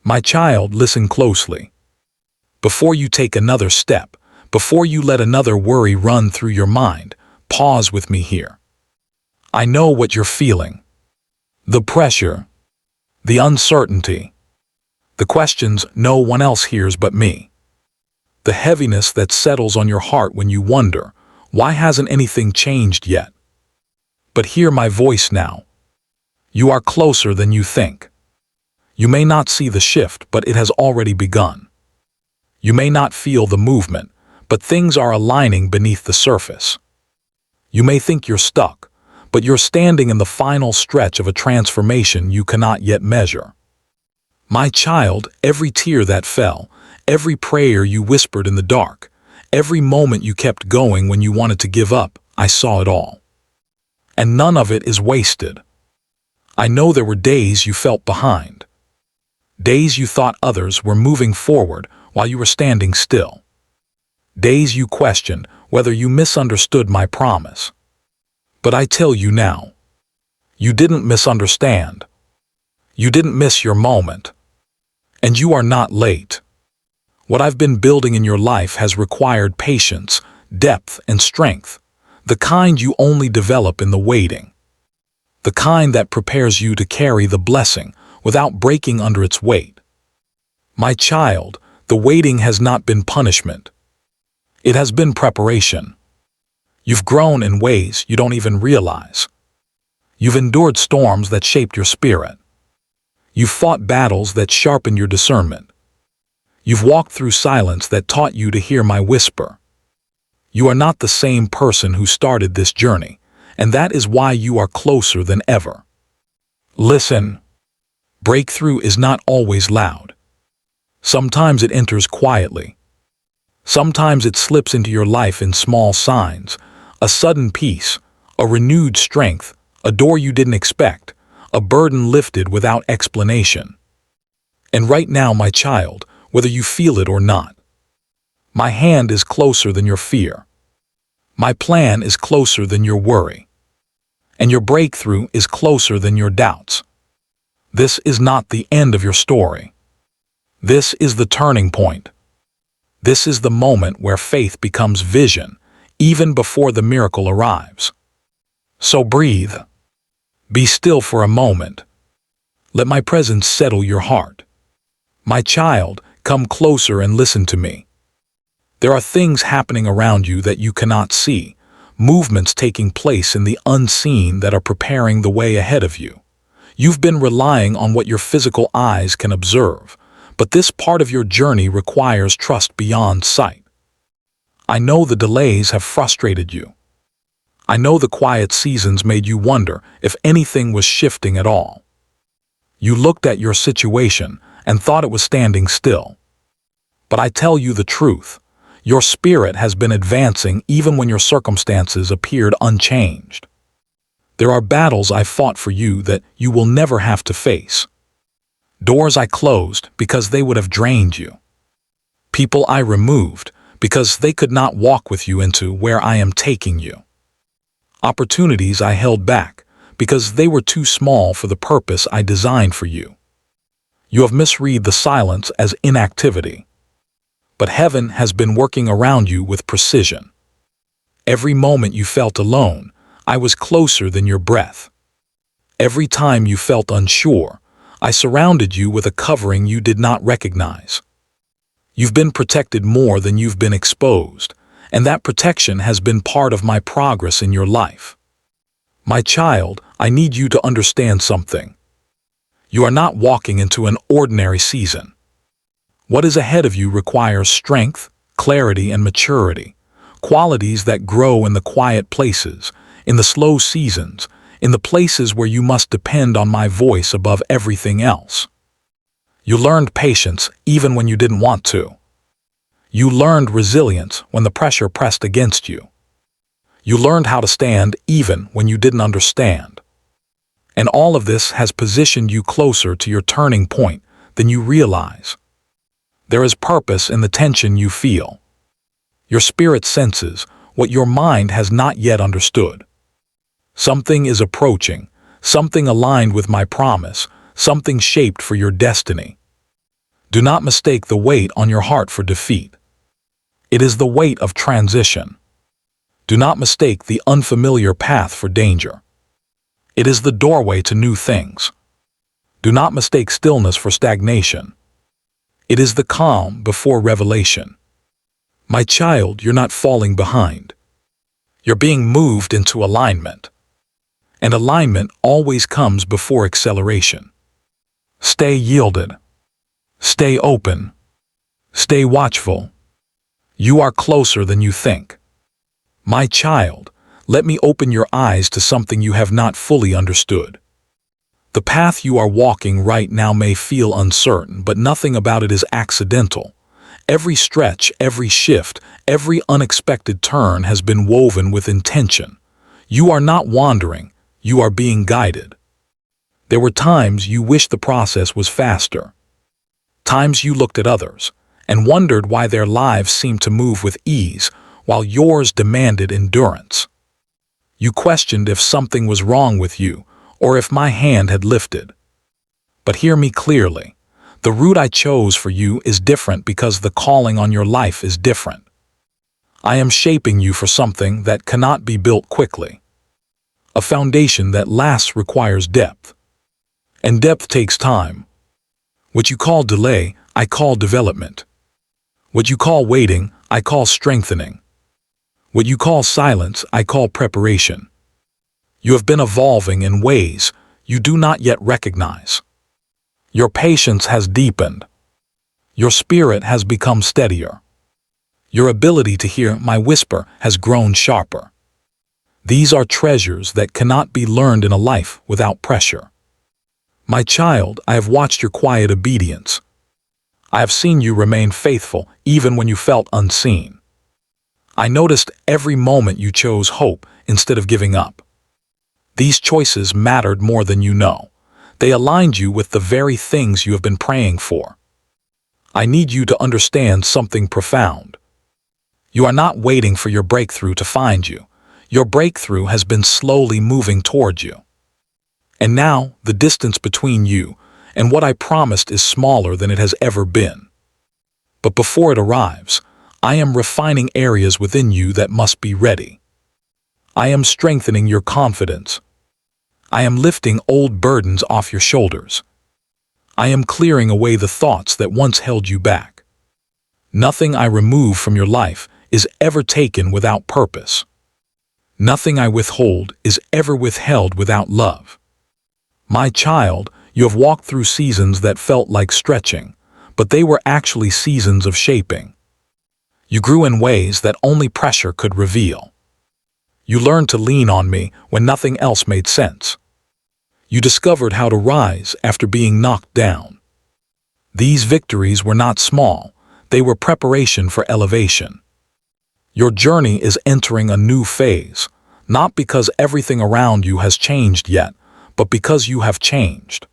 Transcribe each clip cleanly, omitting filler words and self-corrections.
My child, listen closely. Before you take another step, before you let another worry run through your mind, pause with me here. I know what you're feeling. The pressure, the uncertainty, the questions no one else hears but me. The heaviness that settles on your heart when you wonder, why hasn't anything changed yet? But hear my voice now. You are closer than you think. You may not see the shift, but it has already begun. You may not feel the movement, but things are aligning beneath the surface. You may think you're stuck, but you're standing in the final stretch of a transformation you cannot yet measure. My child, every tear that fell, every prayer you whispered in the dark, every moment you kept going when you wanted to give up, I saw it all. And none of it is wasted. I know there were days you felt behind. Days you thought others were moving forward while you were standing still. Days you questioned whether you misunderstood my promise. But I tell you now, you didn't misunderstand. You didn't miss your moment. And you are not late. What I've been building in your life has required patience, depth, and strength, the kind you only develop in the waiting. The kind that prepares you to carry the blessing without breaking under its weight. My child, the waiting has not been punishment. It has been preparation. You've grown in ways you don't even realize. You've endured storms that shaped your spirit. You've fought battles that sharpened your discernment. You've walked through silence that taught you to hear my whisper. You are not the same person who started this journey, and that is why you are closer than ever. Listen. Breakthrough is not always loud. Sometimes it enters quietly. Sometimes it slips into your life in small signs, a sudden peace, a renewed strength, a door you didn't expect, a burden lifted without explanation. And right now, my child, whether you feel it or not, my hand is closer than your fear. My plan is closer than your worry. And your breakthrough is closer than your doubts. This is not the end of your story. This is the turning point. This is the moment where faith becomes vision, even before the miracle arrives. So breathe. Be still for a moment. Let my presence settle your heart. My child, come closer and listen to me. There are things happening around you that you cannot see, movements taking place in the unseen that are preparing the way ahead of you. You've been relying on what your physical eyes can observe, but this part of your journey requires trust beyond sight. I know the delays have frustrated you. I know the quiet seasons made you wonder if anything was shifting at all. You looked at your situation and thought it was standing still. But I tell you the truth, your spirit has been advancing even when your circumstances appeared unchanged. There are battles I fought for you that you will never have to face. Doors I closed because they would have drained you. People I removed because they could not walk with you into where I am taking you. Opportunities I held back because they were too small for the purpose I designed for you. You have misread the silence as inactivity. But heaven has been working around you with precision. Every moment you felt alone, I was closer than your breath. Every time you felt unsure, I surrounded you with a covering you did not recognize. You've been protected more than you've been exposed, and that protection has been part of my progress in your life. My child, I need you to understand something. You are not walking into an ordinary season. What is ahead of you requires strength, clarity, and maturity, qualities that grow in the quiet places, in the slow seasons, in the places where you must depend on my voice above everything else. You learned patience even when you didn't want to. You learned resilience when the pressure pressed against you. You learned how to stand even when you didn't understand. And all of this has positioned you closer to your turning point than you realize. There is purpose in the tension you feel. Your spirit senses what your mind has not yet understood. Something is approaching, something aligned with my promise, something shaped for your destiny. Do not mistake the weight on your heart for defeat. It is the weight of transition. Do not mistake the unfamiliar path for danger. It is the doorway to new things. Do not mistake stillness for stagnation. It is the calm before revelation. My child, you're not falling behind. You're being moved into alignment. And alignment always comes before acceleration. Stay yielded. Stay open. Stay watchful. You are closer than you think. My child, let me open your eyes to something you have not fully understood. The path you are walking right now may feel uncertain, but nothing about it is accidental. Every stretch, every shift, every unexpected turn has been woven with intention. You are not wandering, you are being guided. There were times you wished the process was faster. Times you looked at others and wondered why their lives seemed to move with ease while yours demanded endurance. You questioned if something was wrong with you or if my hand had lifted. But hear me clearly. The route I chose for you is different because the calling on your life is different. I am shaping you for something that cannot be built quickly. A foundation that lasts requires depth. And depth takes time. What you call delay, I call development. What you call waiting, I call strengthening. What you call silence, I call preparation. You have been evolving in ways you do not yet recognize. Your patience has deepened. Your spirit has become steadier. Your ability to hear my whisper has grown sharper. These are treasures that cannot be learned in a life without pressure. My child, I have watched your quiet obedience. I have seen you remain faithful even when you felt unseen. I noticed every moment you chose hope instead of giving up. These choices mattered more than you know. They aligned you with the very things you have been praying for. I need you to understand something profound. You are not waiting for your breakthrough to find you. Your breakthrough has been slowly moving toward you. And now, the distance between you and what I promised is smaller than it has ever been. But before it arrives, I am refining areas within you that must be ready. I am strengthening your confidence. I am lifting old burdens off your shoulders. I am clearing away the thoughts that once held you back. Nothing I remove from your life is ever taken without purpose. Nothing I withhold is ever withheld without love. My child, you have walked through seasons that felt like stretching, but they were actually seasons of shaping. You grew in ways that only pressure could reveal. You learned to lean on me when nothing else made sense. You discovered how to rise after being knocked down. These victories were not small, they were preparation for elevation. Your journey is entering a new phase, not because everything around you has changed yet, but because you have changed.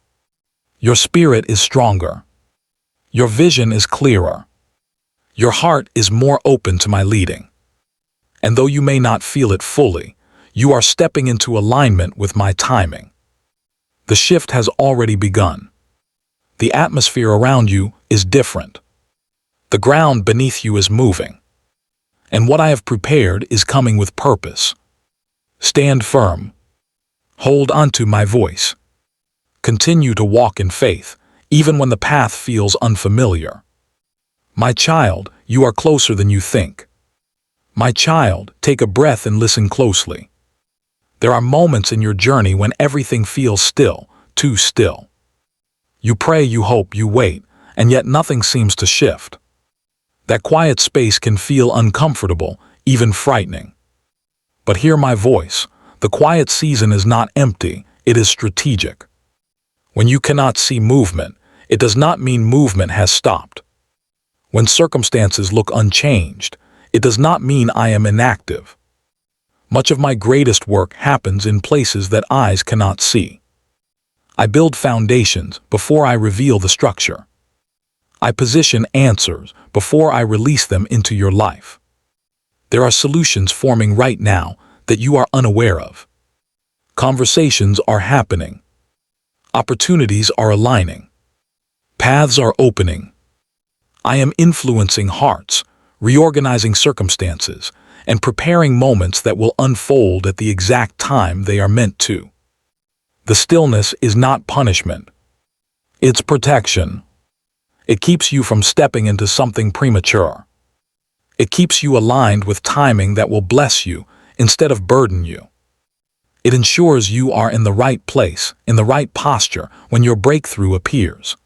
Your spirit is stronger. Your vision is clearer. Your heart is more open to my leading. And though you may not feel it fully, you are stepping into alignment with my timing. The shift has already begun. The atmosphere around you is different. The ground beneath you is moving. And what I have prepared is coming with purpose. Stand firm. Hold onto my voice. Continue to walk in faith, even when the path feels unfamiliar. My child, you are closer than you think. My child, take a breath and listen closely. There are moments in your journey when everything feels still, too still. You pray, you hope, you wait, and yet nothing seems to shift. That quiet space can feel uncomfortable, even frightening. But hear my voice. The quiet season is not empty, it is strategic. When you cannot see movement, it does not mean movement has stopped. When circumstances look unchanged, it does not mean I am inactive. Much of my greatest work happens in places that eyes cannot see. I build foundations before I reveal the structure. I position answers before I release them into your life. There are solutions forming right now that you are unaware of. Conversations are happening. Opportunities are aligning. Paths are opening. I am influencing hearts, reorganizing circumstances, and preparing moments that will unfold at the exact time they are meant to. The stillness is not punishment. It's protection. It keeps you from stepping into something premature. It keeps you aligned with timing that will bless you instead of burden you. It ensures you are in the right place, in the right posture when your breakthrough appears.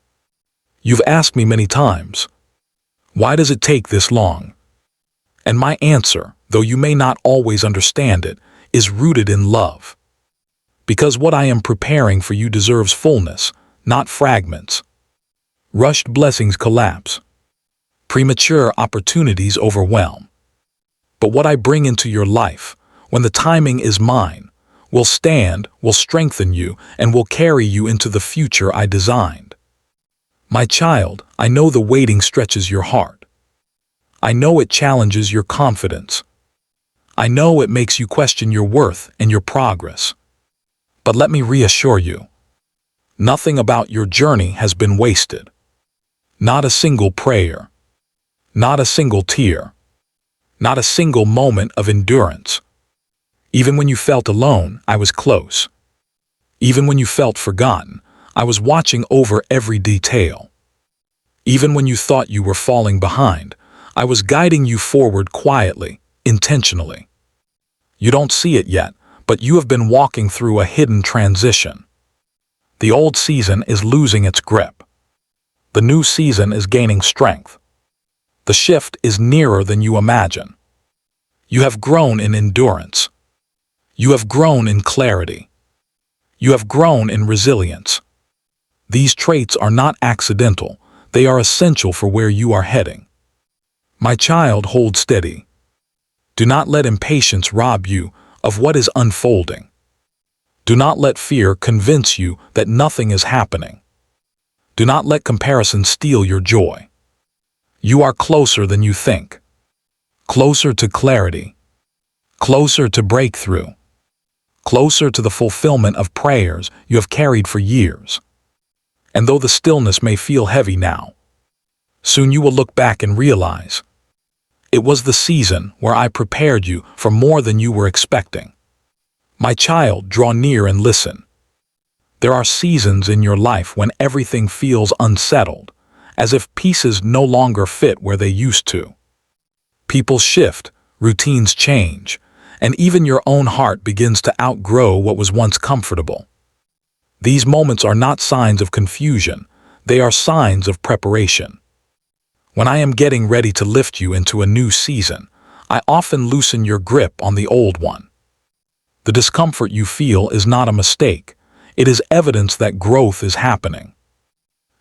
You've asked me many times, why does it take this long? And my answer, though you may not always understand it, is rooted in love. Because what I am preparing for you deserves fullness, not fragments. Rushed blessings collapse. Premature opportunities overwhelm. But what I bring into your life, when the timing is mine, will stand, will strengthen you, and will carry you into the future I designed. My child, I know the waiting stretches your heart. I know it challenges your confidence. I know it makes you question your worth and your progress. But let me reassure you, nothing about your journey has been wasted. Not a single prayer. Not a single tear. Not a single moment of endurance. Even when you felt alone, I was close. Even when you felt forgotten, I was watching over every detail. Even when you thought you were falling behind, I was guiding you forward quietly, intentionally. You don't see it yet, but you have been walking through a hidden transition. The old season is losing its grip. The new season is gaining strength. The shift is nearer than you imagine. You have grown in endurance. You have grown in clarity. You have grown in resilience. These traits are not accidental. They are essential for where you are heading. My child, hold steady. Do not let impatience rob you of what is unfolding. Do not let fear convince you that nothing is happening. Do not let comparison steal your joy. You are closer than you think. Closer to clarity. Closer to breakthrough. Closer to the fulfillment of prayers you have carried for years. And though the stillness may feel heavy now, soon you will look back and realize, it was the season where I prepared you for more than you were expecting. My child, draw near and listen. There are seasons in your life when everything feels unsettled, as if pieces no longer fit where they used to. People shift, routines change, and even your own heart begins to outgrow what was once comfortable. These moments are not signs of confusion, they are signs of preparation. When I am getting ready to lift you into a new season, I often loosen your grip on the old one. The discomfort you feel is not a mistake, it is evidence that growth is happening.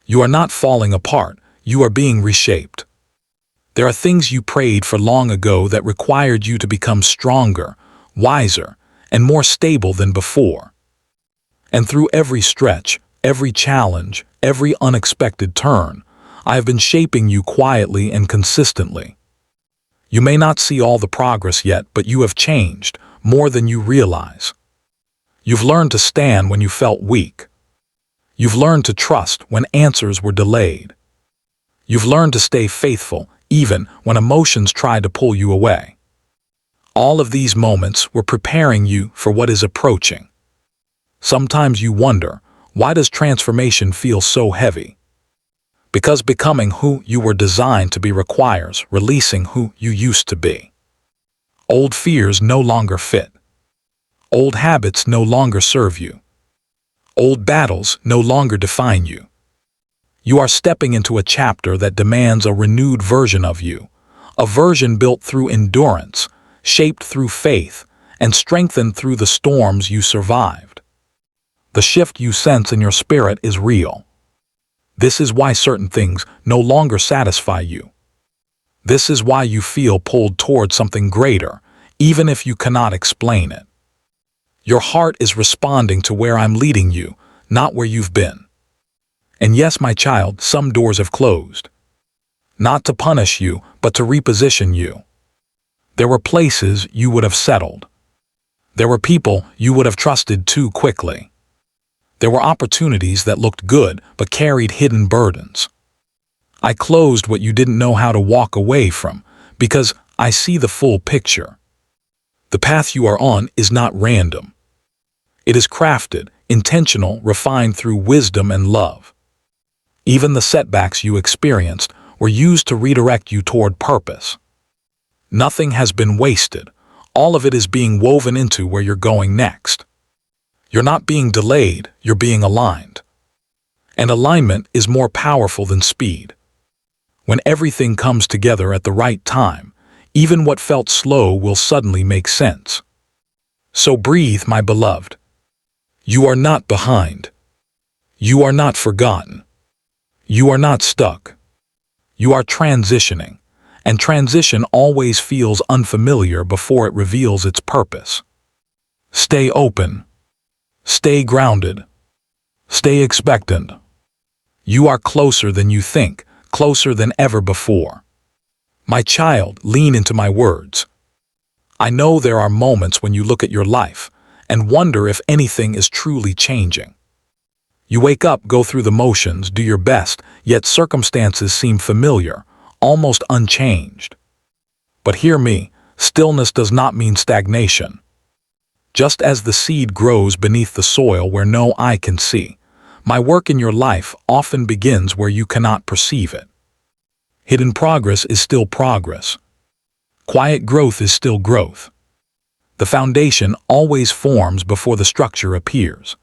You are not falling apart, you are being reshaped. There are things you prayed for long ago that required you to become stronger, wiser, and more stable than before. And through every stretch, every challenge, every unexpected turn, I have been shaping you quietly and consistently. You may not see all the progress yet, but you have changed more than you realize. You've learned to stand when you felt weak. You've learned to trust when answers were delayed. You've learned to stay faithful even when emotions tried to pull you away. All of these moments were preparing you for what is approaching. Sometimes you wonder, why does transformation feel so heavy? Because becoming who you were designed to be requires releasing who you used to be. Old fears no longer fit. Old habits no longer serve you. Old battles no longer define you. You are stepping into a chapter that demands a renewed version of you, a version built through endurance, shaped through faith, and strengthened through the storms you survived. The shift you sense in your spirit is real. This is why certain things no longer satisfy you. This is why you feel pulled toward something greater, even if you cannot explain it. Your heart is responding to where I'm leading you, not where you've been. And yes, my child, some doors have closed. Not to punish you, but to reposition you. There were places you would have settled. There were people you would have trusted too quickly. There were opportunities that looked good but carried hidden burdens. I closed what you didn't know how to walk away from, because I see the full picture. The path you are on is not random. It is crafted, intentional, refined through wisdom and love. Even the setbacks you experienced were used to redirect you toward purpose. Nothing has been wasted. All of it is being woven into where you're going next. You're not being delayed, you're being aligned. And alignment is more powerful than speed. When everything comes together at the right time, even what felt slow will suddenly make sense. So breathe, my beloved. You are not behind. You are not forgotten. You are not stuck. You are transitioning, and transition always feels unfamiliar before it reveals its purpose. Stay open. Stay grounded. Stay expectant. You are closer than you think, closer than ever before. My child, lean into my words. I know there are moments when you look at your life and wonder if anything is truly changing. You wake up, go through the motions, do your best, yet circumstances seem familiar, almost unchanged. But hear me, stillness does not mean stagnation. Just as the seed grows beneath the soil where no eye can see, my work in your life often begins where you cannot perceive it. Hidden progress is still progress. Quiet growth is still growth. The foundation always forms before the structure appears.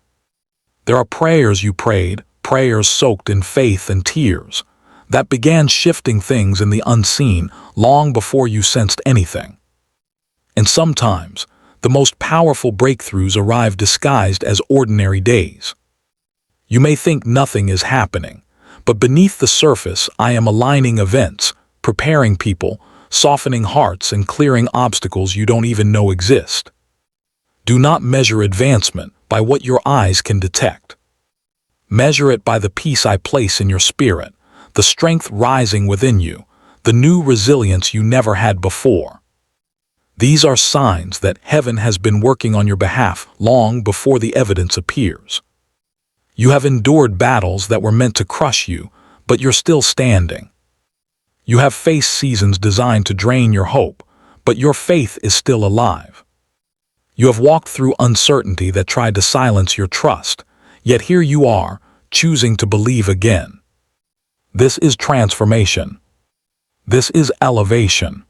There are prayers you prayed, prayers soaked in faith and tears, that began shifting things in the unseen long before you sensed anything. And sometimes, the most powerful breakthroughs arrive disguised as ordinary days. You may think nothing is happening, but beneath the surface I am aligning events, preparing people, softening hearts and clearing obstacles you don't even know exist. Do not measure advancement by what your eyes can detect. Measure it by the peace I place in your spirit, the strength rising within you, the new resilience you never had before. These are signs that heaven has been working on your behalf long before the evidence appears. You have endured battles that were meant to crush you, but you're still standing. You have faced seasons designed to drain your hope, but your faith is still alive. You have walked through uncertainty that tried to silence your trust, yet here you are, choosing to believe again. This is transformation. This is elevation.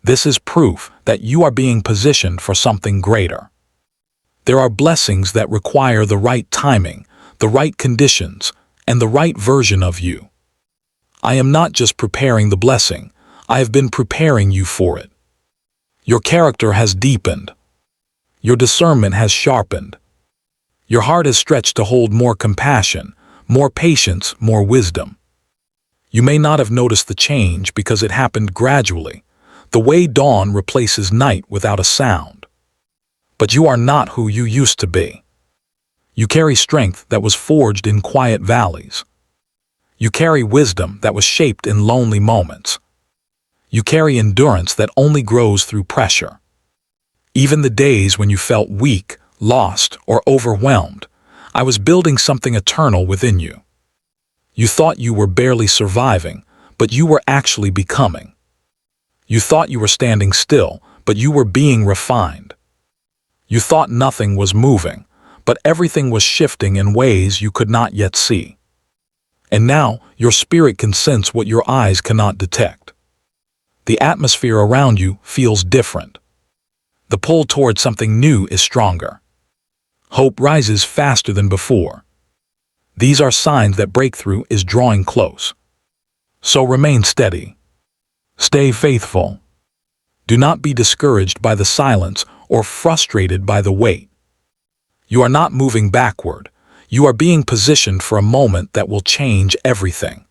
This is proof that you are being positioned for something greater. There are blessings that require the right timing, the right conditions, and the right version of you. I am not just preparing the blessing, I have been preparing you for it. Your character has deepened. Your discernment has sharpened. Your heart is stretched to hold more compassion, more patience, more wisdom. You may not have noticed the change because it happened gradually, the way dawn replaces night without a sound. But you are not who you used to be. You carry strength that was forged in quiet valleys. You carry wisdom that was shaped in lonely moments. You carry endurance that only grows through pressure. Even the days when you felt weak, lost, or overwhelmed, I was building something eternal within you. You thought you were barely surviving, but you were actually becoming. You thought you were standing still, but you were being refined. You thought nothing was moving, but everything was shifting in ways you could not yet see. And now, your spirit can sense what your eyes cannot detect. The atmosphere around you feels different. The pull toward something new is stronger. Hope rises faster than before. These are signs that breakthrough is drawing close. So remain steady. Stay faithful. Do not be discouraged by the silence or frustrated by the wait. You are not moving backward. You are being positioned for a moment that will change everything.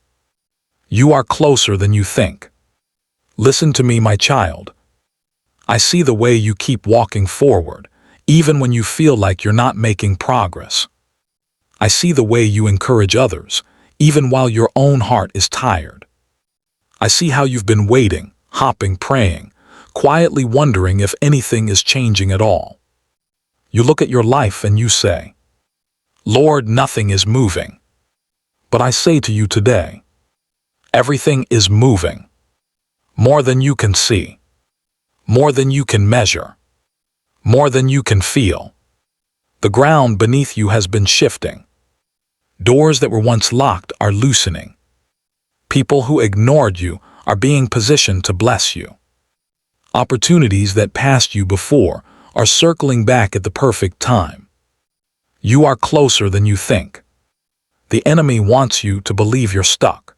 You are closer than you think. Listen to me, my child. I see the way you keep walking forward, even when you feel like you're not making progress. I see the way you encourage others, even while your own heart is tired. I see how you've been waiting, hopping, praying, quietly wondering if anything is changing at all. You look at your life and you say, Lord, nothing is moving. But I say to you today, Everything is moving. More than you can see. More than you can measure. More than you can feel. The ground beneath you has been shifting. Doors that were once locked are loosening. People who ignored you are being positioned to bless you. Opportunities that passed you before are circling back at the perfect time. You are closer than you think. The enemy wants you to believe you're stuck.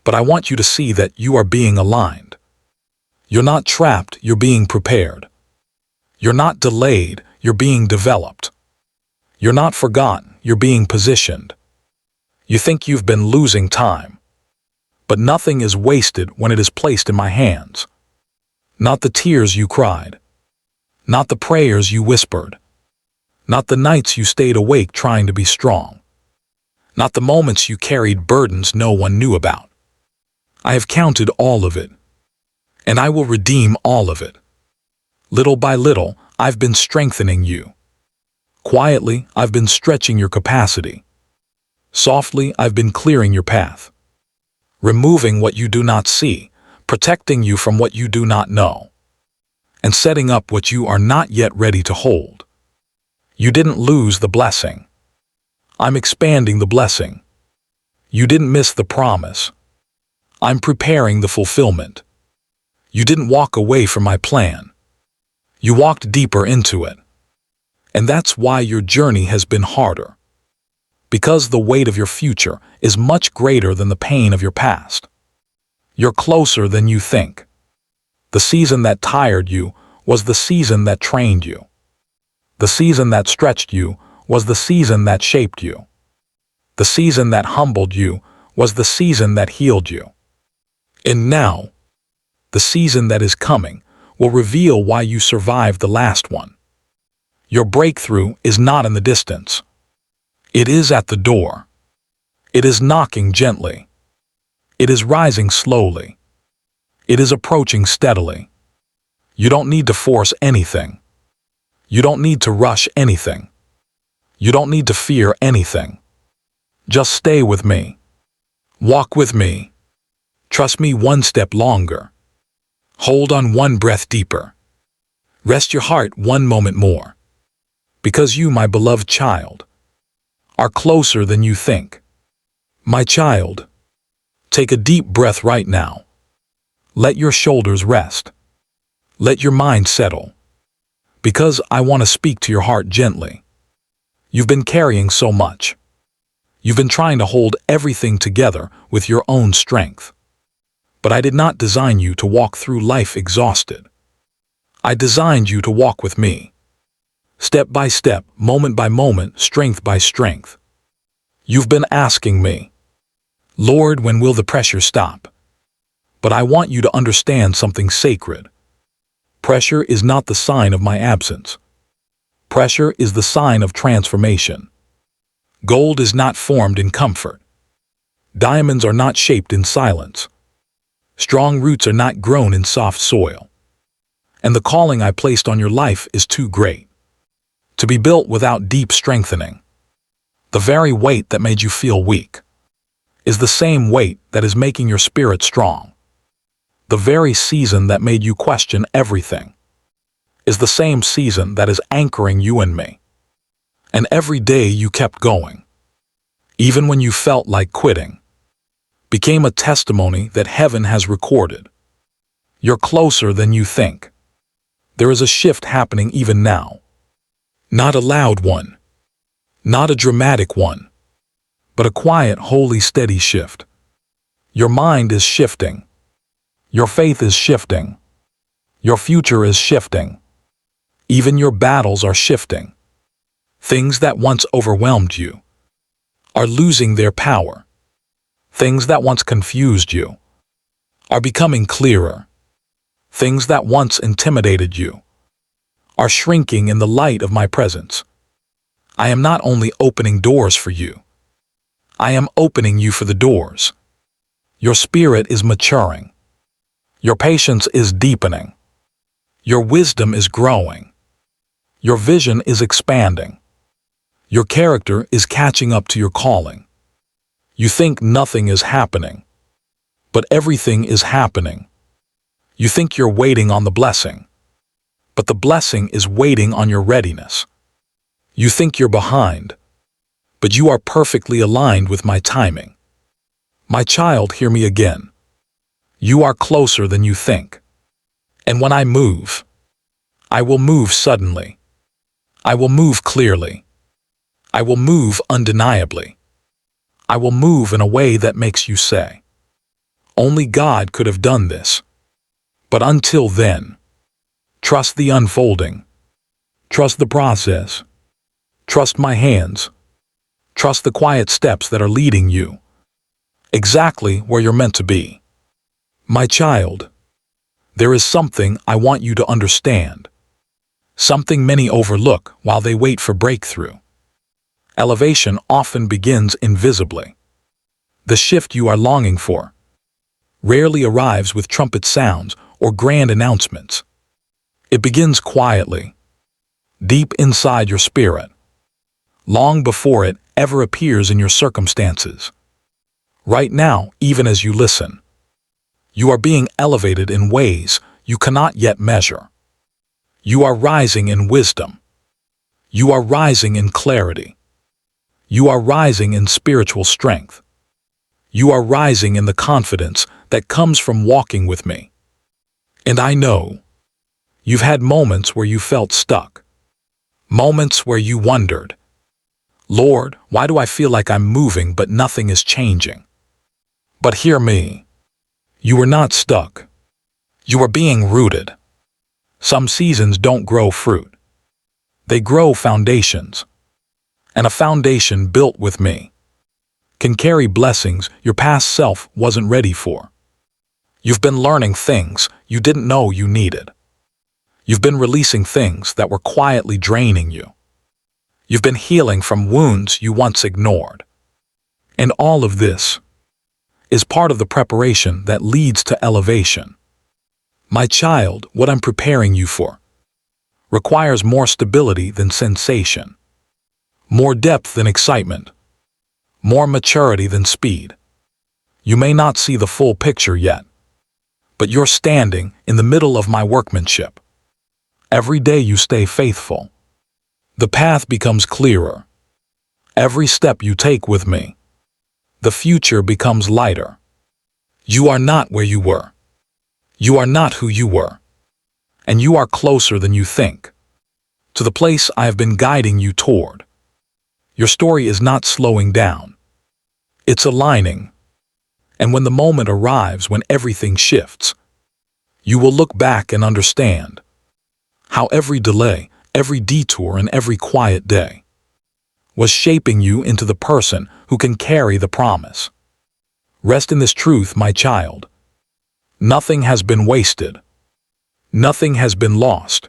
But I want you to see that you are being aligned. You're not trapped, you're being prepared. You're not delayed, you're being developed. You're not forgotten, you're being positioned. You think you've been losing time. But nothing is wasted when it is placed in my hands. Not the tears you cried. Not the prayers you whispered. Not the nights you stayed awake trying to be strong. Not the moments you carried burdens no one knew about. I have counted all of it. And I will redeem all of it. Little by little, I've been strengthening you. Quietly, I've been stretching your capacity. Softly, I've been clearing your path. Removing what you do not see, protecting you from what you do not know, and setting up what you are not yet ready to hold. You didn't lose the blessing. I'm expanding the blessing. You didn't miss the promise. I'm preparing the fulfillment. You didn't walk away from my plan. You walked deeper into it. And that's why your journey has been harder. Because the weight of your future is much greater than the pain of your past. You're closer than you think. The season that tired you was the season that trained you. The season that stretched you was the season that shaped you. The season that humbled you was the season that healed you. And now, the season that is coming will reveal why you survived the last one. Your breakthrough is not in the distance. It is at the door. It is knocking gently. It is rising slowly. It is approaching steadily. You don't need to force anything. You don't need to rush anything. You don't need to fear anything. Just stay with me. Walk with me. Trust me one step longer. Hold on one breath deeper. Rest your heart one moment more. Because you, my beloved child, are closer than you think. My child, take a deep breath right now. Let your shoulders rest. Let your mind settle. Because I want to speak to your heart gently. You've been carrying so much. You've been trying to hold everything together with your own strength. But I did not design you to walk through life exhausted. I designed you to walk with me. Step by step, moment by moment, strength by strength. You've been asking me, Lord, when will the pressure stop? But I want you to understand something sacred. Pressure is not the sign of my absence. Pressure is the sign of transformation. Gold is not formed in comfort. Diamonds are not shaped in silence. Strong roots are not grown in soft soil. And the calling I placed on your life is too great to be built without deep strengthening. The very weight that made you feel weak is the same weight that is making your spirit strong. The very season that made you question everything is the same season that is anchoring you in me. And every day you kept going, even when you felt like quitting, became a testimony that heaven has recorded. You're closer than you think. There is a shift happening even now. Not a loud one, not a dramatic one, but a quiet, holy, steady shift. Your mind is shifting. Your faith is shifting. Your future is shifting. Even your battles are shifting. Things that once overwhelmed you are losing their power. Things that once confused you are becoming clearer. Things that once intimidated you are shrinking in the light of my presence. I am not only opening doors for you, I am opening you for the doors. Your spirit is maturing. Your patience is deepening. Your wisdom is growing. Your vision is expanding. Your character is catching up to your calling. You think nothing is happening, but everything is happening. You think you're waiting on the blessing, but the blessing is waiting on your readiness. You think you're behind, but you are perfectly aligned with my timing. My child, hear me again. You are closer than you think. And when I move, I will move suddenly. I will move clearly. I will move undeniably. I will move in a way that makes you say, only God could have done this. But until then, trust the unfolding. Trust the process. Trust my hands. Trust the quiet steps that are leading you exactly where you're meant to be. My child, there is something I want you to understand. Something many overlook while they wait for breakthrough. Elevation often begins invisibly. The shift you are longing for rarely arrives with trumpet sounds or grand announcements. It begins quietly, deep inside your spirit, long before it ever appears in your circumstances. Right now, even as you listen, you are being elevated in ways you cannot yet measure. You are rising in wisdom. You are rising in clarity. You are rising in spiritual strength. You are rising in the confidence that comes from walking with me. And I know you've had moments where you felt stuck, moments where you wondered, Lord, why do I feel like I'm moving but nothing is changing? But hear me. You are not stuck. You are being rooted. Some seasons don't grow fruit. They grow foundations. And a foundation built with me can carry blessings your past self wasn't ready for. You've been learning things you didn't know you needed. You've been releasing things that were quietly draining you. You've been healing from wounds you once ignored. And all of this is part of the preparation that leads to elevation. My child, what I'm preparing you for requires more stability than sensation, more depth than excitement, more maturity than speed. You may not see the full picture yet, but you're standing in the middle of my workmanship. Every day you stay faithful, the path becomes clearer. Every step you take with me, the future becomes lighter. You are not where you were. You are not who you were. And you are closer than you think to the place I have been guiding you toward. Your story is not slowing down. It's aligning. And when the moment arrives when everything shifts, you will look back and understand how every delay, every detour, and every quiet day was shaping you into the person who can carry the promise. Rest in this truth, my child. Nothing has been wasted. Nothing has been lost.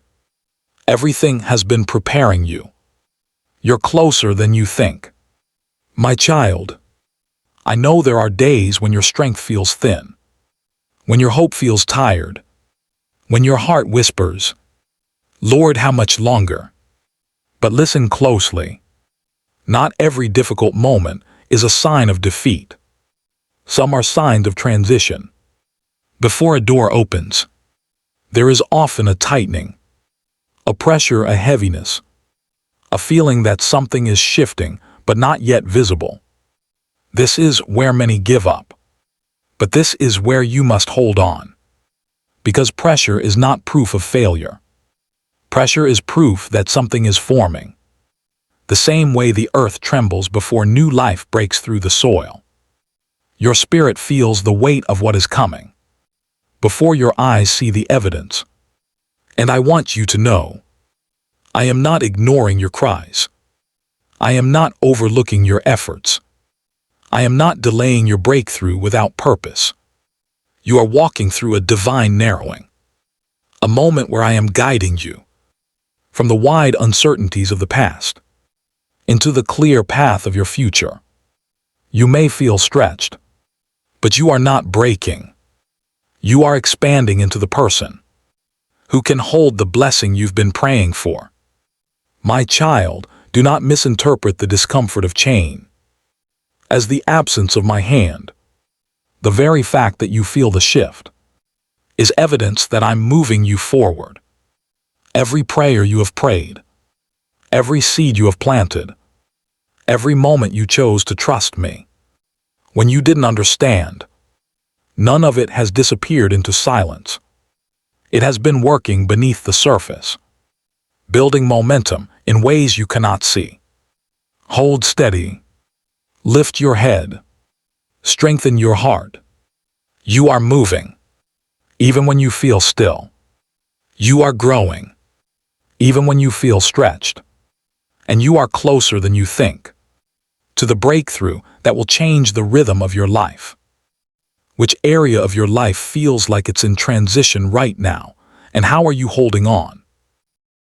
Everything has been preparing you. You're closer than you think. My child, I know there are days when your strength feels thin, when your hope feels tired, when your heart whispers, Lord, how much longer? But listen closely. Not every difficult moment is a sign of defeat. Some are signs of transition. Before a door opens, there is often a tightening, a pressure, a heaviness, a feeling that something is shifting but not yet visible. This is where many give up. But this is where you must hold on. Because pressure is not proof of failure. Pressure is proof that something is forming. The same way the earth trembles before new life breaks through the soil. Your spirit feels the weight of what is coming, before your eyes see the evidence. And I want you to know, I am not ignoring your cries. I am not overlooking your efforts. I am not delaying your breakthrough without purpose. You are walking through a divine narrowing, a moment where I am guiding you from the wide uncertainties of the past into the clear path of your future. You may feel stretched, but you are not breaking. You are expanding into the person who can hold the blessing you've been praying for. My child, do not misinterpret the discomfort of change as the absence of my hand. The very fact that you feel the shift is evidence that I'm moving you forward. Every prayer you have prayed, every seed you have planted, every moment you chose to trust me, when you didn't understand, none of it has disappeared into silence. It has been working beneath the surface, building momentum in ways you cannot see. Hold steady. Lift your head. Strengthen your heart. You are moving, even when you feel still. You are growing, even when you feel stretched. And you are closer than you think to the breakthrough that will change the rhythm of your life. Which area of your life feels like it's in transition right now, and how are you holding on?